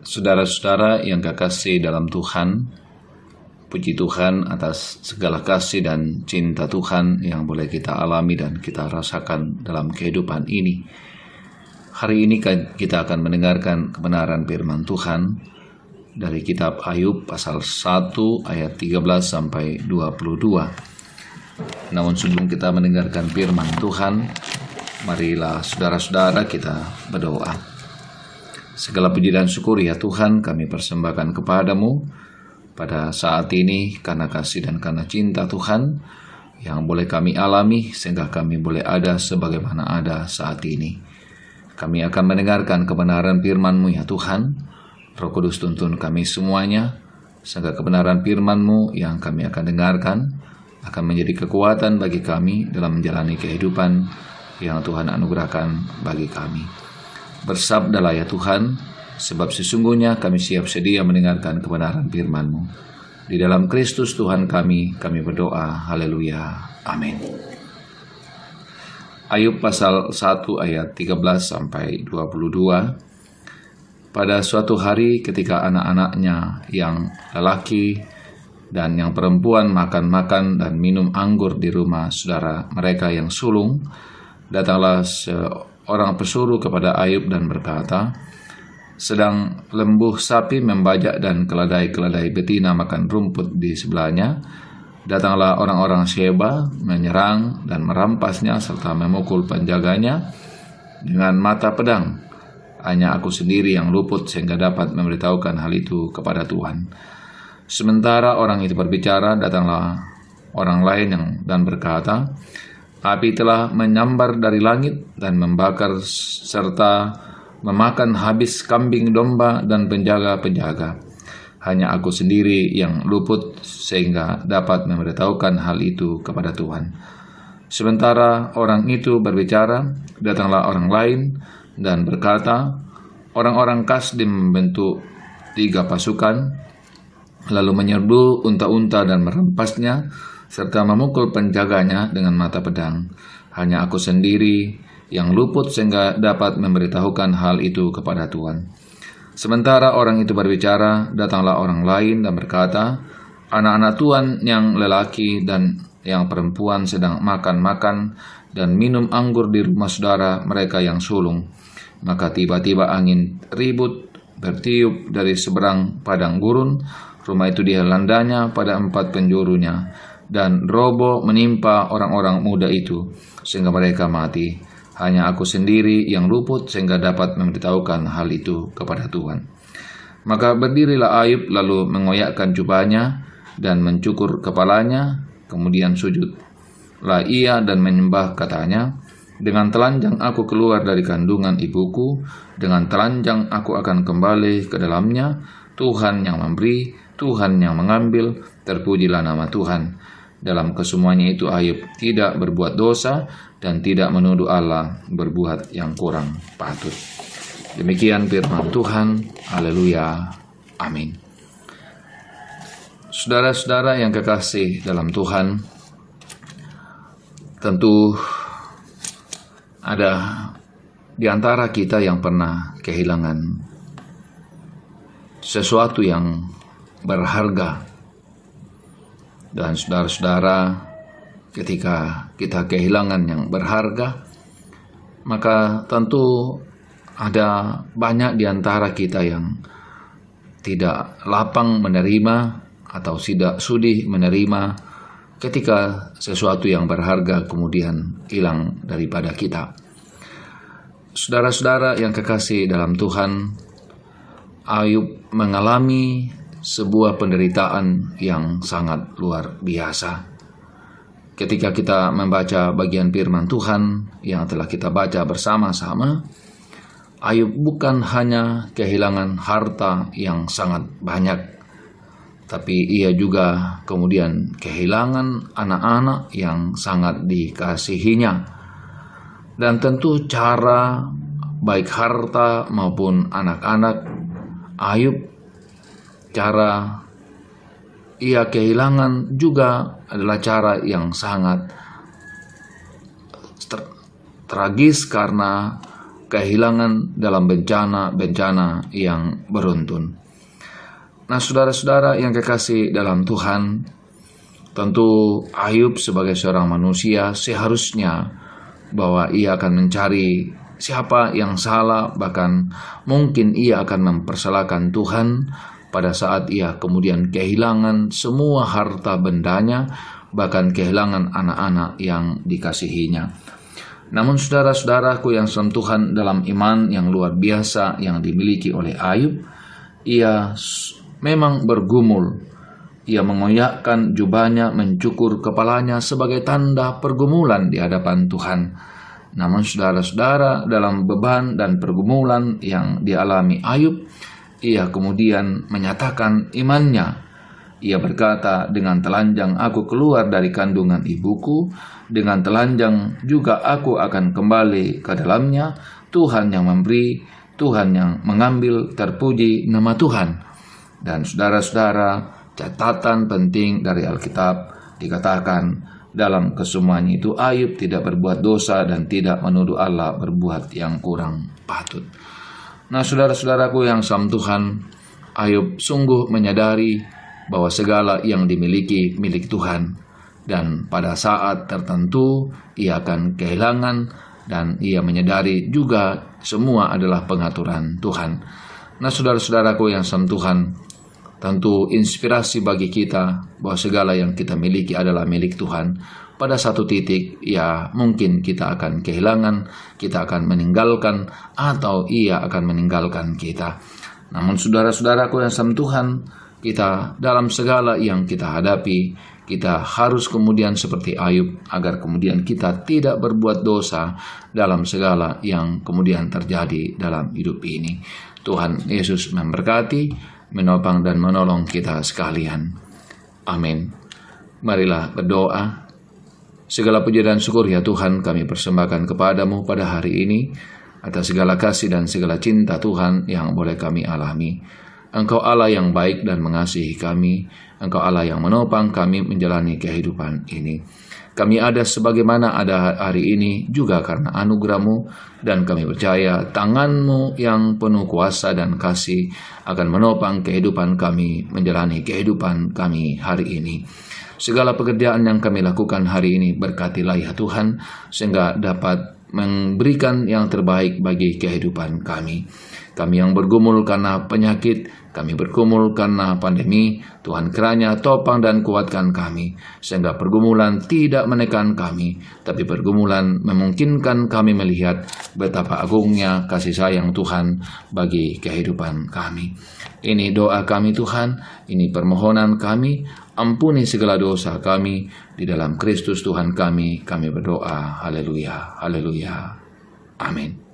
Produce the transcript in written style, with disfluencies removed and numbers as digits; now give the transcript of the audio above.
Saudara-saudara yang kekasih dalam Tuhan, puji Tuhan atas segala kasih dan cinta Tuhan yang boleh kita alami dan kita rasakan dalam kehidupan ini. Hari ini kita akan mendengarkan kebenaran firman Tuhan dari kitab Ayub pasal 1 ayat 13 sampai 22. Namun sebelum kita mendengarkan firman Tuhan, marilah saudara-saudara kita berdoa. Segala puji dan syukur ya Tuhan kami persembahkan kepadamu pada saat ini karena kasih dan karena cinta Tuhan yang boleh kami alami sehingga kami boleh ada sebagaimana ada saat ini. Kami akan mendengarkan kebenaran firman-Mu ya Tuhan. Roh Kudus tuntun kami semuanya sehingga kebenaran firman-Mu yang kami akan dengarkan akan menjadi kekuatan bagi kami dalam menjalani kehidupan yang Tuhan anugerahkan bagi kami. Bersabdalah ya Tuhan, sebab sesungguhnya kami siap sedia mendengarkan kebenaran firman-Mu. Di dalam Kristus Tuhan kami berdoa. Haleluya. Amin. Ayub pasal 1 ayat 13 sampai 22. Pada suatu hari ketika anak-anaknya yang lelaki dan yang perempuan makan dan minum anggur di rumah saudara mereka yang sulung, datanglah orang pesuruh kepada Ayub dan berkata, sedang lembuh sapi membajak dan keledai-keledai betina makan rumput di sebelahnya, datanglah orang-orang Sheba menyerang dan merampasnya serta memukul penjaganya dengan mata pedang. Hanya aku sendiri yang luput sehingga dapat memberitahukan hal itu kepada Tuhan. Sementara orang itu berbicara, datanglah orang lain dan berkata, api telah menyambar dari langit dan membakar serta memakan habis kambing domba dan penjaga-penjaga. Hanya aku sendiri yang luput sehingga dapat memberitahukan hal itu kepada Tuhan. Sementara orang itu berbicara, datanglah orang lain dan berkata, orang-orang Kasdim membentuk 3 pasukan, lalu menyerbu unta-unta dan merampasnya, serta memukul penjaganya dengan mata pedang. Hanya aku sendiri yang luput sehingga dapat memberitahukan hal itu kepada Tuhan. Sementara orang itu berbicara, datanglah orang lain dan berkata, anak-anak Tuhan yang lelaki dan yang perempuan sedang makan dan minum anggur di rumah saudara mereka yang sulung. Maka tiba-tiba angin ribut bertiup dari seberang padang gurun. Rumah itu dilandanya pada 4 penjurunya, dan roboh menimpa orang-orang muda itu sehingga mereka mati. Hanya aku sendiri yang luput sehingga dapat memberitahukan hal itu kepada Tuhan. Maka berdirilah Ayub lalu mengoyakkan jubahnya dan mencukur kepalanya, kemudian sujudlah ia dan menyembah, katanya, dengan telanjang aku keluar dari kandungan ibuku, dengan telanjang aku akan kembali ke dalamnya. Tuhan yang memberi, Tuhan yang mengambil, terpujilah nama Tuhan. Dalam kesemuanya itu Ayub tidak berbuat dosa dan tidak menuduh Allah berbuat yang kurang patut. Demikian firman Tuhan. Haleluya. Amin. Saudara-saudara yang kekasih dalam Tuhan, tentu ada di antara kita yang pernah kehilangan sesuatu yang berharga. Dan saudara-saudara, ketika kita kehilangan yang berharga, maka tentu ada banyak di antara kita yang tidak lapang menerima atau tidak sudi menerima ketika sesuatu yang berharga kemudian hilang daripada kita. Saudara-saudara yang kekasih dalam Tuhan, Ayub mengalami sebuah penderitaan yang sangat luar biasa. Ketika kita membaca bagian firman Tuhan yang telah kita baca bersama-sama, Ayub bukan hanya kehilangan harta yang sangat banyak, tapi ia juga kemudian kehilangan anak-anak yang sangat dikasihinya. Dan tentu cara baik harta maupun anak-anak Ayub, cara ia kehilangan juga adalah cara yang sangat tragis karena kehilangan dalam bencana-bencana yang beruntun. Nah, saudara-saudara yang kekasih dalam Tuhan, tentu Ayub sebagai seorang manusia seharusnya bahwa ia akan mencari siapa yang salah, bahkan mungkin ia akan mempersalahkan Tuhan pada saat ia kemudian kehilangan semua harta bendanya, bahkan kehilangan anak-anak yang dikasihinya. Namun saudara-saudaraku yang sentuhan dalam iman yang luar biasa yang dimiliki oleh Ayub, ia memang bergumul. Ia mengoyakkan jubahnya, mencukur kepalanya sebagai tanda pergumulan di hadapan Tuhan. Namun saudara-saudara, dalam beban dan pergumulan yang dialami Ayub, ia kemudian menyatakan imannya. Ia berkata, dengan telanjang aku keluar dari kandungan ibuku, dengan telanjang juga aku akan kembali ke dalamnya. Tuhan yang memberi, Tuhan yang mengambil, terpuji nama Tuhan. Dan saudara-saudara, catatan penting dari Alkitab dikatakan dalam kesemuanya itu Ayub tidak berbuat dosa dan tidak menuduh Allah berbuat yang kurang patut. Nah, saudara-saudaraku yang sama Tuhan, Ayub sungguh menyadari bahwa segala yang dimiliki milik Tuhan, dan pada saat tertentu ia akan kehilangan, dan ia menyadari juga semua adalah pengaturan Tuhan. Nah, saudara-saudaraku yang sama Tuhan, tentu inspirasi bagi kita bahwa segala yang kita miliki adalah milik Tuhan. Pada satu titik, ya mungkin kita akan kehilangan, kita akan meninggalkan, atau ia akan meninggalkan kita. Namun saudara-saudaraku yang sama Tuhan, kita dalam segala yang kita hadapi, kita harus kemudian seperti Ayub, agar kemudian kita tidak berbuat dosa dalam segala yang kemudian terjadi dalam hidup ini. Tuhan Yesus memberkati, menopang dan menolong kita sekalian. Amin. Marilah berdoa. Segala puji dan syukur ya Tuhan kami persembahkan kepadamu pada hari ini, atas segala kasih dan segala cinta Tuhan yang boleh kami alami. Engkau Allah yang baik dan mengasihi kami. Engkau Allah yang menopang kami menjalani kehidupan ini. Kami ada sebagaimana ada hari ini juga karena anugerah-Mu, dan kami percaya tangan-Mu yang penuh kuasa dan kasih akan menopang kehidupan kami menjalani kehidupan kami hari ini. Segala pekerjaan yang kami lakukan hari ini berkatilah ya Tuhan, sehingga dapat memberikan yang terbaik bagi kehidupan kami. Kami yang bergumul karena penyakit, kami bergumul karena pandemi, Tuhan kiranya topang dan kuatkan kami, sehingga pergumulan tidak menekan kami, tapi pergumulan memungkinkan kami melihat betapa agungnya kasih sayang Tuhan bagi kehidupan kami. Ini doa kami Tuhan, ini permohonan kami, ampuni segala dosa kami, di dalam Kristus Tuhan kami berdoa. Haleluya, haleluya, amin.